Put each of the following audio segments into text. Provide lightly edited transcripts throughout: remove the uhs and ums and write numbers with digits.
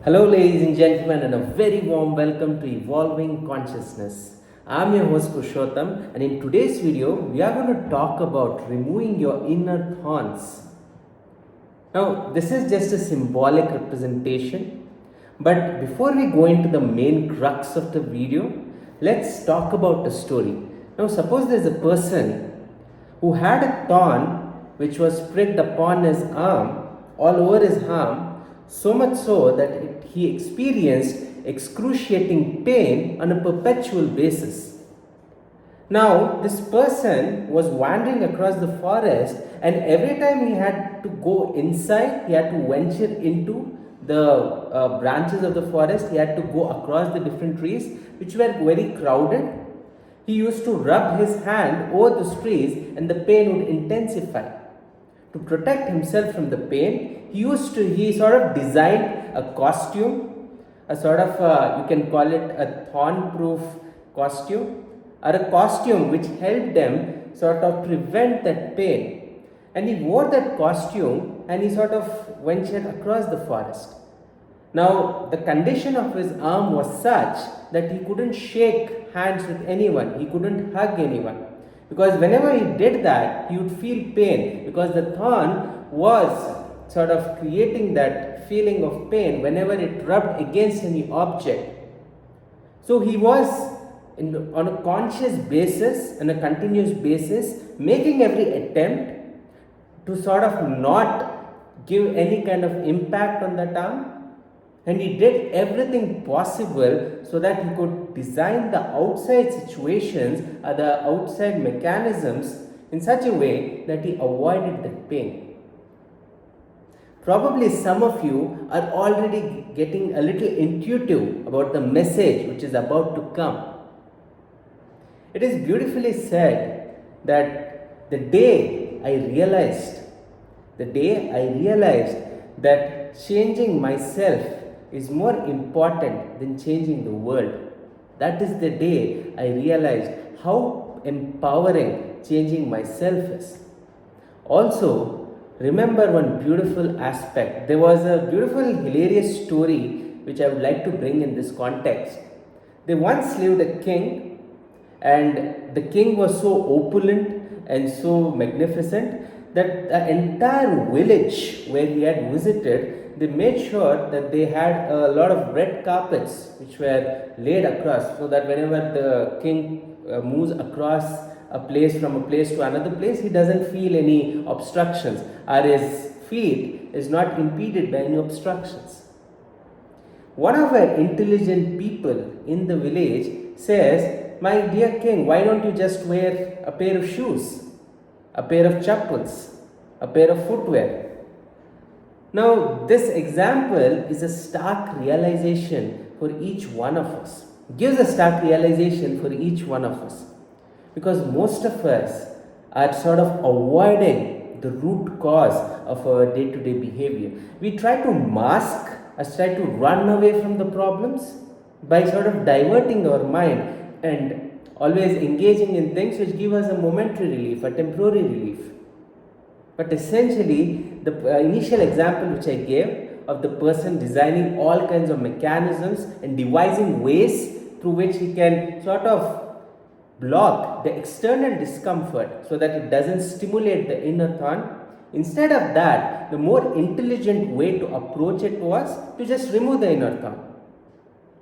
Hello, ladies and gentlemen, and a very warm welcome to Evolving Consciousness. I'm your host Purushottam, and in today's video, we are going to talk about removing your inner thorns. Now, this is just a symbolic representation, but before we go into the main crux of the video, let's talk about a story. Now, suppose there's a person who had a thorn which was pricked upon his arm, all over his arm, so much so that he experienced excruciating pain on a perpetual basis. Now, this person was wandering across the forest, and every time he had to go inside, he had to venture into the branches of the forest, he had to go across the different trees which were very crowded. He used to rub his hand over those trees, and the pain would intensify. To protect himself from the pain, he sort of designed a costume, a sort of you can call it a thorn-proof costume, or a costume which helped them sort of prevent that pain. And he wore that costume and he sort of ventured across the forest. Now, the condition of his arm was such that he couldn't shake hands with anyone, he couldn't hug anyone. Because whenever he did that, he would feel pain, because the thorn was sort of creating that feeling of pain whenever it rubbed against any object. So he was on a conscious basis, on a continuous basis, making every attempt to sort of not give any kind of impact on that arm. And he did everything possible so that he could design the outside situations or the outside mechanisms in such a way that he avoided that pain. Probably some of you are already getting a little intuitive about the message which is about to come. It is beautifully said that the day I realized that changing myself is more important than changing the world. That is the day I realized how empowering changing myself is. Also, remember one beautiful aspect. There was a beautiful, hilarious story which I would like to bring in this context. There once lived a king, and the king was so opulent and so magnificent that the entire village where he had visited, they made sure that they had a lot of red carpets which were laid across, so that whenever the king moves across a place from a place to another place, he doesn't feel any obstructions, or his feet is not impeded by any obstructions. One of our intelligent people in the village says, "My dear king, why don't you just wear a pair of shoes, a pair of chappals, a pair of footwear?" Now, this example is a stark realization for each one of us. It gives a stark realization for each one of us. Because most of us are sort of avoiding the root cause of our day-to-day behavior. We try to mask, try to run away from the problems by sort of diverting our mind and always engaging in things which give us a momentary relief, a temporary relief. But essentially, the initial example which I gave of the person designing all kinds of mechanisms and devising ways through which he can sort of block the external discomfort so that it doesn't stimulate the inner thorn. Instead of that, the more intelligent way to approach it was to just remove the inner thorn.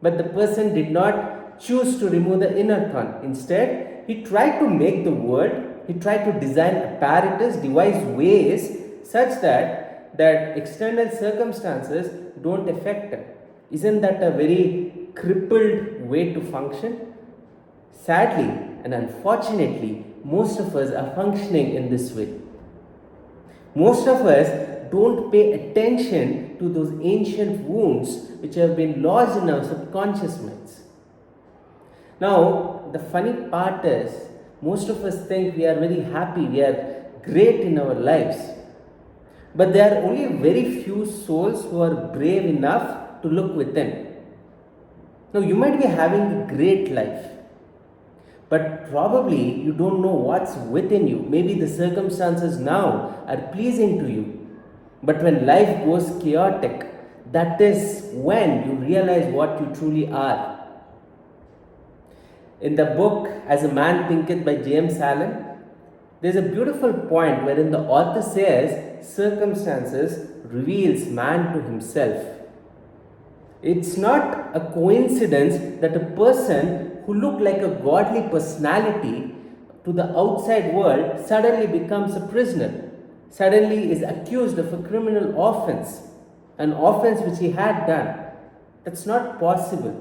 But the person did not choose to remove the inner thorn. Instead, he tried to make the world, he tried to design apparatus, devise ways such that external circumstances don't affect him. Isn't that a very crippled way to function? Sadly and unfortunately, most of us are functioning in this way. Most of us don't pay attention to those ancient wounds which have been lodged in our subconscious minds. Now, the funny part is, most of us think we are very happy, we are great in our lives. But there are only very few souls who are brave enough to look within. Now, you might be having a great life, but probably you don't know what's within you. Maybe the circumstances now are pleasing to you, but when life goes chaotic, that is when you realize what you truly are. In the book As a Man Thinketh by James Allen, there's a beautiful point wherein the author says circumstances reveals man to himself. It's not a coincidence that a person who looked like a godly personality to the outside world suddenly becomes a prisoner, suddenly is accused of a criminal offense, an offense which he had done. That's not possible.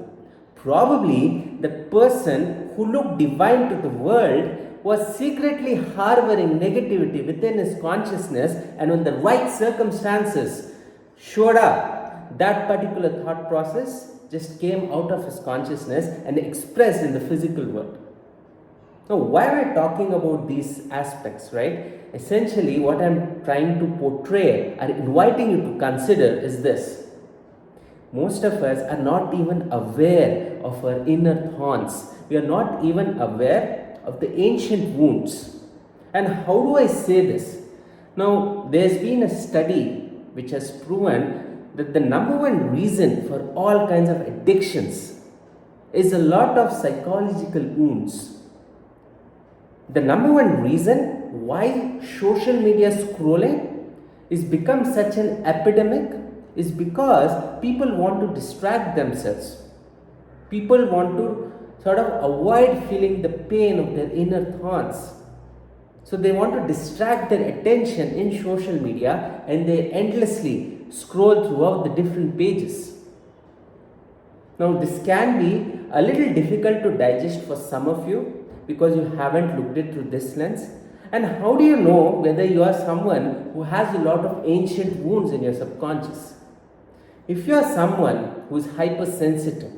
Probably the person who looked divine to the world was secretly harboring negativity within his consciousness, and when the right circumstances showed up, that particular thought process just came out of his consciousness and expressed in the physical world. Now, why am I talking about these aspects, right? Essentially, what I'm trying to portray or inviting you to consider is this. Most of us are not even aware of our inner thorns. We are not even aware of the ancient wounds. And how do I say this? Now, there's been a study which has proven that the number one reason for all kinds of addictions is a lot of psychological wounds. The number one reason why social media scrolling is become such an epidemic is because people want to distract themselves. People want to sort of avoid feeling the pain of their inner thoughts. So they want to distract their attention in social media, and they endlessly scroll throughout the different pages. Now, this can be a little difficult to digest for some of you because you haven't looked it through this lens. And how do you know whether you are someone who has a lot of ancient wounds in your subconscious? If you are someone who is hypersensitive,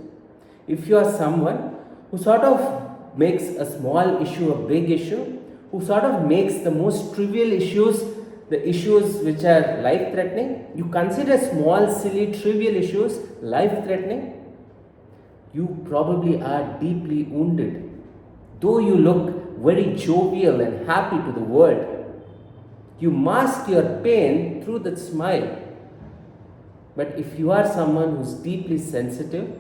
if you are someone who sort of makes a small issue a big issue, who sort of makes the most trivial issues the issues which are life threatening, you consider small, silly, trivial issues life threatening, you probably are deeply wounded. Though you look very jovial and happy to the world, you mask your pain through that smile. But if you are someone who's deeply sensitive,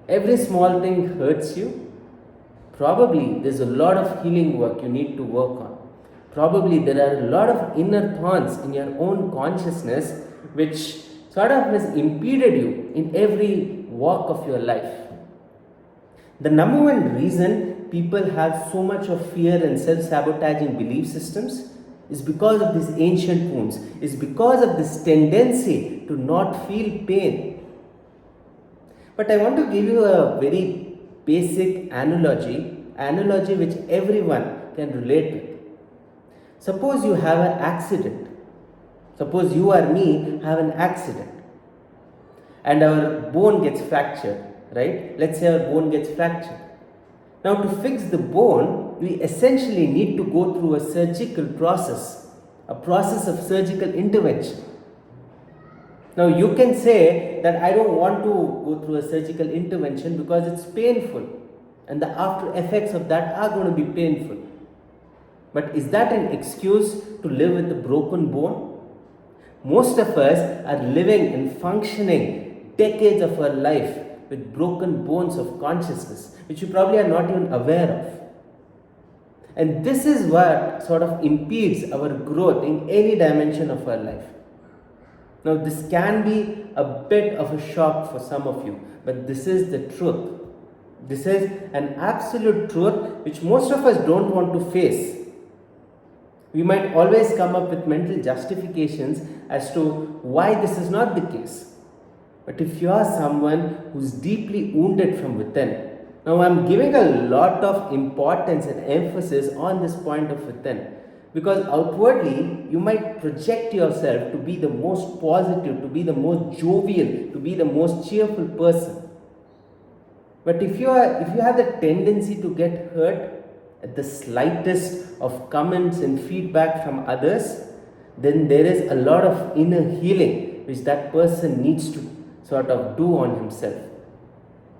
every small thing hurts you, probably there's a lot of healing work you need to work on. Probably there are a lot of inner thorns in your own consciousness which sort of has impeded you in every walk of your life. The number one reason people have so much of fear and self-sabotaging belief systems is because of these ancient wounds, is because of this tendency to not feel pain. But I want to give you a very basic analogy which everyone can relate with. Suppose you have an accident. Suppose you or me have an accident and our bone gets fractured, right? Let's say our bone gets fractured. Now, to fix the bone, we essentially need to go through a surgical process, a process of surgical intervention. Now, you can say that I don't want to go through a surgical intervention because it's painful and the after effects of that are going to be painful. But is that an excuse to live with a broken bone? Most of us are living and functioning decades of our life with broken bones of consciousness, which you probably are not even aware of. And this is what sort of impedes our growth in any dimension of our life. Now, this can be a bit of a shock for some of you, but this is the truth. This is an absolute truth which most of us don't want to face. We might always come up with mental justifications as to why this is not the case. But if you are someone who's deeply wounded from within, now I'm giving a lot of importance and emphasis on this point of within, because outwardly you might project yourself to be the most positive, to be the most jovial, to be the most cheerful person. But if you have the tendency to get hurt at the slightest of comments and feedback from others, then there is a lot of inner healing which that person needs to sort of do on himself.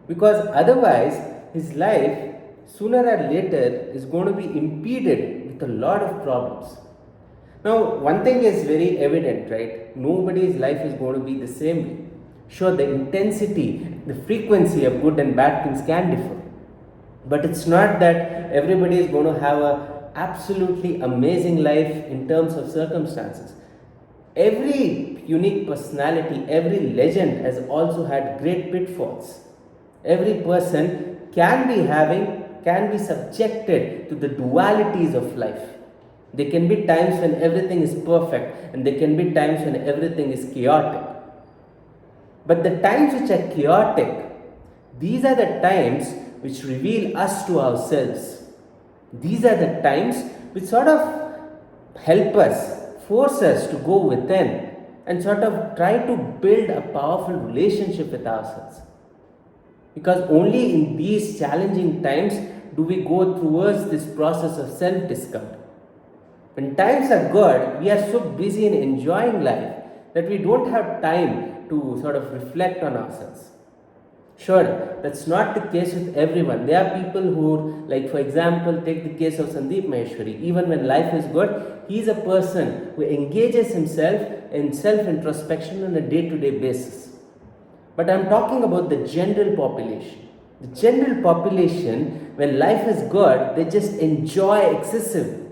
Because otherwise, his life sooner or later is going to be impeded with a lot of problems. Now, one thing is very evident, right? Nobody's life is going to be the same way. Sure, the intensity, the frequency of good and bad things can differ. But it's not that everybody is going to have a absolutely amazing life in terms of circumstances. Every unique personality, every legend has also had great pitfalls. Every person can be subjected to the dualities of life. There can be times when everything is perfect, and there can be times when everything is chaotic. But the times which are chaotic, these are the times which reveal us to ourselves. These are the times which sort of help us, force us to go within and sort of try to build a powerful relationship with ourselves. Because only in these challenging times do we go towards this process of self discovery. When times are good, we are so busy in enjoying life that we don't have time to sort of reflect on ourselves. Sure, that's not the case with everyone. There are people who, like for example, take the case of Sandeep Maheshwari. Even when life is good, he is a person who engages himself in self-introspection on a day-to-day basis. But I'm talking about the general population. The general population, when life is good, they just enjoy excessively.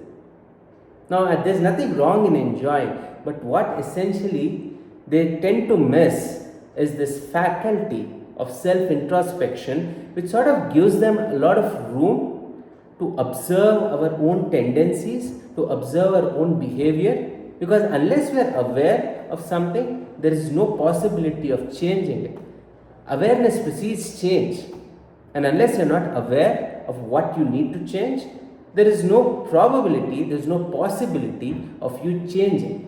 Now, there's nothing wrong in enjoying, but what essentially they tend to miss is this faculty of self introspection, which sort of gives them a lot of room to observe our own tendencies, to observe our own behavior. Because unless we are aware of something, there is no possibility of changing it. Awareness precedes change, and unless you're not aware of what you need to change, there is no probability, there is no possibility of you changing.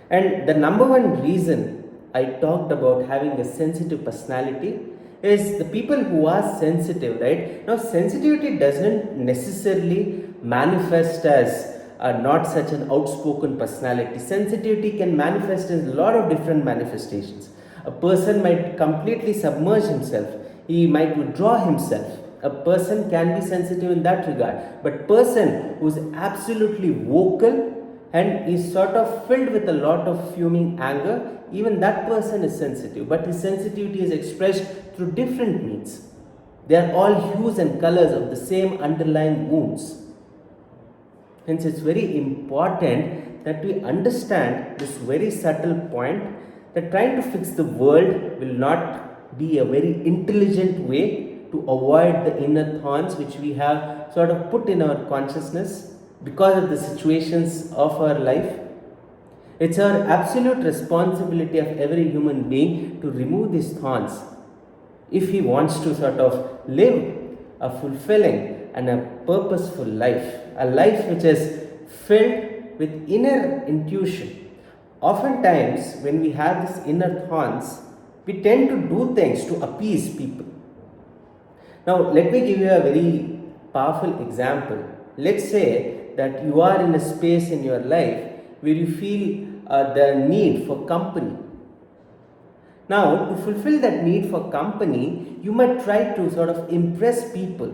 And the number one reason I talked about having a sensitive personality is the people who are sensitive, right? Now, sensitivity doesn't necessarily manifest as not such an outspoken personality. Sensitivity can manifest in a lot of different manifestations. A person might completely submerge himself, he might withdraw himself. A person can be sensitive in that regard, but person who is absolutely vocal and is sort of filled with a lot of fuming anger, even that person is sensitive, but his sensitivity is expressed through different means. They are all hues and colors of the same underlying wounds. Hence, it's very important that we understand this very subtle point, that trying to fix the world will not be a very intelligent way to avoid the inner thorns which we have sort of put in our consciousness because of the situations of our life. It's our absolute responsibility of every human being to remove these thorns if he wants to sort of live a fulfilling and a purposeful life, a life which is filled with inner intuition. Oftentimes, when we have these inner thorns, we tend to do things to appease people. Now, let me give you a very powerful example. Let's say that you are in a space in your life where you feel the need for company. Now, to fulfill that need for company, you might try to sort of impress people.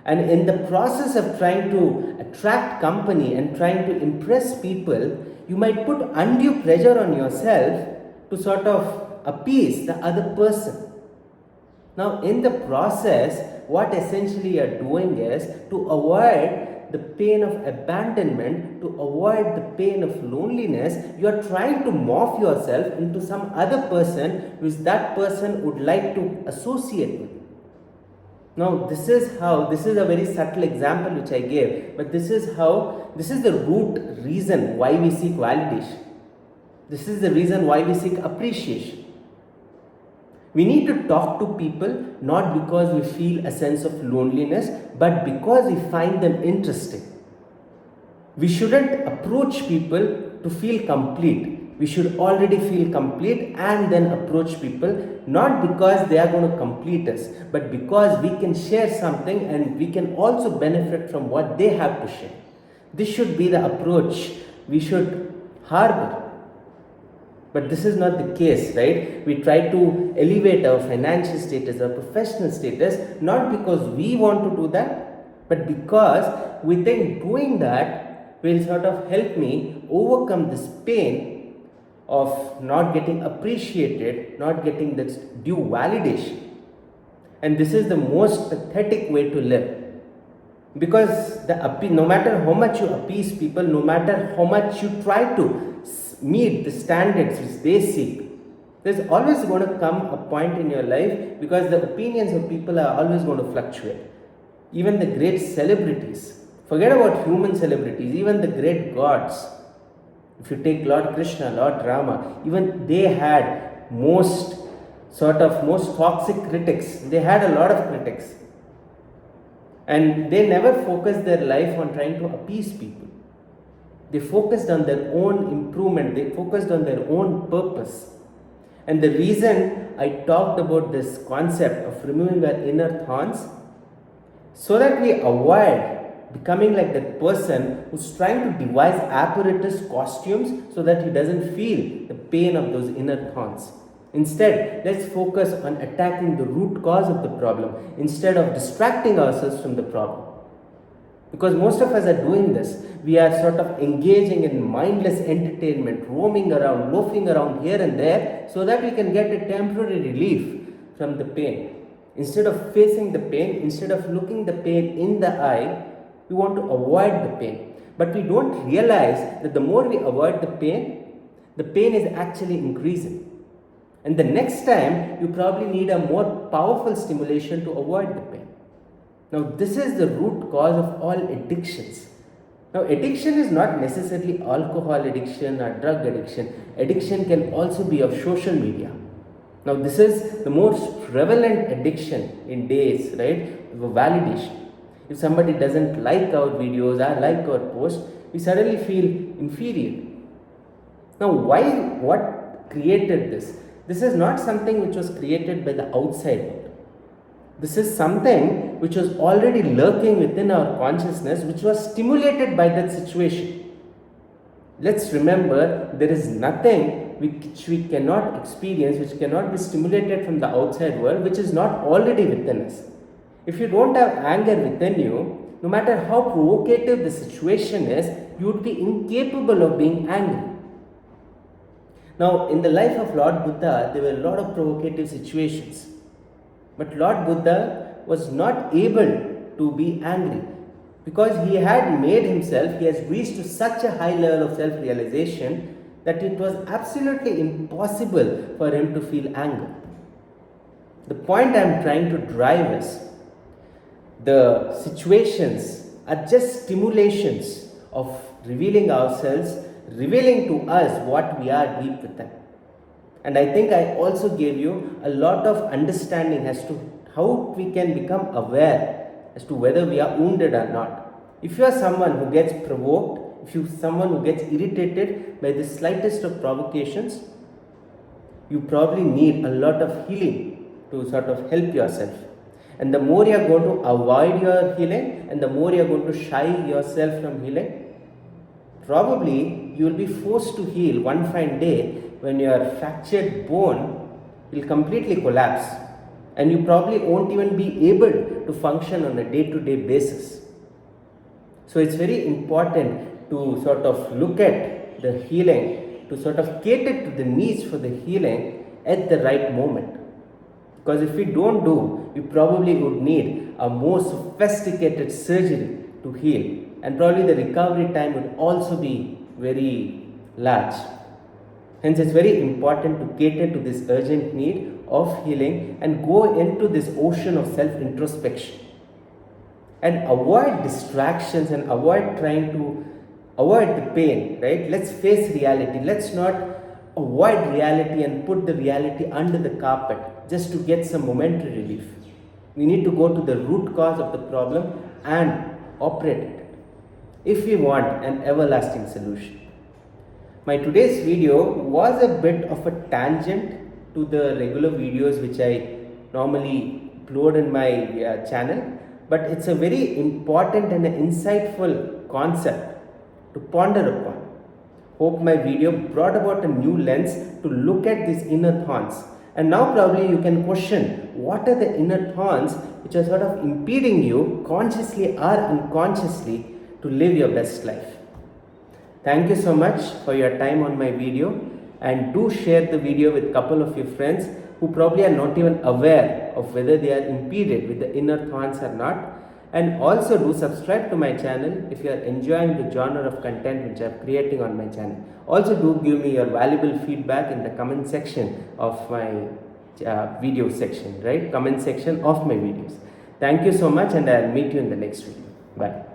And in the process of trying to attract company and trying to impress people, you might put undue pressure on yourself to sort of appease the other person. Now, in the process, what essentially you are doing is to avoid the pain of abandonment, to avoid the pain of loneliness, you are trying to morph yourself into some other person which that person would like to associate with. Now, this is a very subtle example which I gave, but this is the root reason why we seek validation. This is the reason why we seek appreciation. We need to talk to people not because we feel a sense of loneliness, but because we find them interesting. We shouldn't approach people to feel complete. We should already feel complete and then approach people, not because they are going to complete us, but because we can share something and we can also benefit from what they have to share. This should be the approach we should harbor. But this is not the case, right? We try to elevate our financial status, our professional status, not because we want to do that, but because we think doing that will sort of help me overcome this pain of not getting appreciated, not getting the due validation. And this is the most pathetic way to live. Because no matter how much you appease people, no matter how much you try to meet the standards which they seek, there's always going to come a point in your life, because the opinions of people are always going to fluctuate. Even the great celebrities, forget about human celebrities, even the great gods, if you take Lord Krishna, Lord Rama, even they had most toxic critics. They had a lot of critics. And they never focused their life on trying to appease people. They focused on their own improvement. They focused on their own purpose. And the reason I talked about this concept of removing our inner thorns, so that we avoid becoming like that person who's trying to devise apparatus costumes so that he doesn't feel the pain of those inner thorns. Instead, let's focus on attacking the root cause of the problem instead of distracting ourselves from the problem. Because most of us are doing this. We are sort of engaging in mindless entertainment, roaming around, loafing around here and there, so that we can get a temporary relief from the pain. Instead of facing the pain, instead of looking the pain in the eye, we want to avoid the pain. But we don't realize that the more we avoid the pain is actually increasing. And the next time, you probably need a more powerful stimulation to avoid the pain. Now, this is the root cause of all addictions. Now, addiction is not necessarily alcohol addiction or drug addiction. Addiction can also be of social media. Now, this is the most prevalent addiction in days, right? Validation. If somebody doesn't like our videos or like our posts, we suddenly feel inferior. Now, what created this? This is not something which was created by the outside world. This is something which was already lurking within our consciousness, which was stimulated by that situation. Let's remember, there is nothing which we cannot experience, which cannot be stimulated from the outside world, which is not already within us. If you don't have anger within you, no matter how provocative the situation is, you would be incapable of being angry. Now, in the life of Lord Buddha, there were a lot of provocative situations. But Lord Buddha was not able to be angry, because he had made himself, he has reached to such a high level of self-realization that it was absolutely impossible for him to feel anger. The point I am trying to drive is, the situations are just stimulations of revealing ourselves, revealing to us what we are deep within. And I think I also gave you a lot of understanding as to how we can become aware as to whether we are wounded or not. If you are someone who gets provoked, if you are someone who gets irritated by the slightest of provocations, you probably need a lot of healing to sort of help yourself. And the more you are going to avoid your healing, and the more you are going to shy yourself from healing, probably you will be forced to heal one fine day when your fractured bone will completely collapse, and you probably won't even be able to function on a day-to-day basis. So it's very important to sort of look at the healing, to sort of cater to the needs for the healing at the right moment. Because if we don't do, we probably would need a more sophisticated surgery to heal, and probably the recovery time would also be very large. Hence, it's very important to cater to this urgent need of healing and go into this ocean of self-introspection. And avoid distractions and avoid trying to avoid the pain, right? Let's face reality. Let's not avoid reality and put the reality under the carpet just to get some momentary relief. We need to go to the root cause of the problem and operate it if we want an everlasting solution. My today's video was a bit of a tangent to the regular videos which I normally upload in my channel, but it's a very important and insightful concept to ponder upon. Hope my video brought about a new lens to look at these inner thorns. And now probably you can question, what are the inner thorns which are sort of impeding you consciously or unconsciously to live your best life? Thank you so much for your time on my video. and do share the video with a couple of your friends who probably are not even aware of whether they are impeded with the inner thorns or not. And also do subscribe to my channel if you are enjoying the genre of content which I am creating on my channel. Also do give me your valuable feedback in the comment section of my video section, right? Comment section of my videos. Thank you so much, and I'll meet you in the next video. Bye.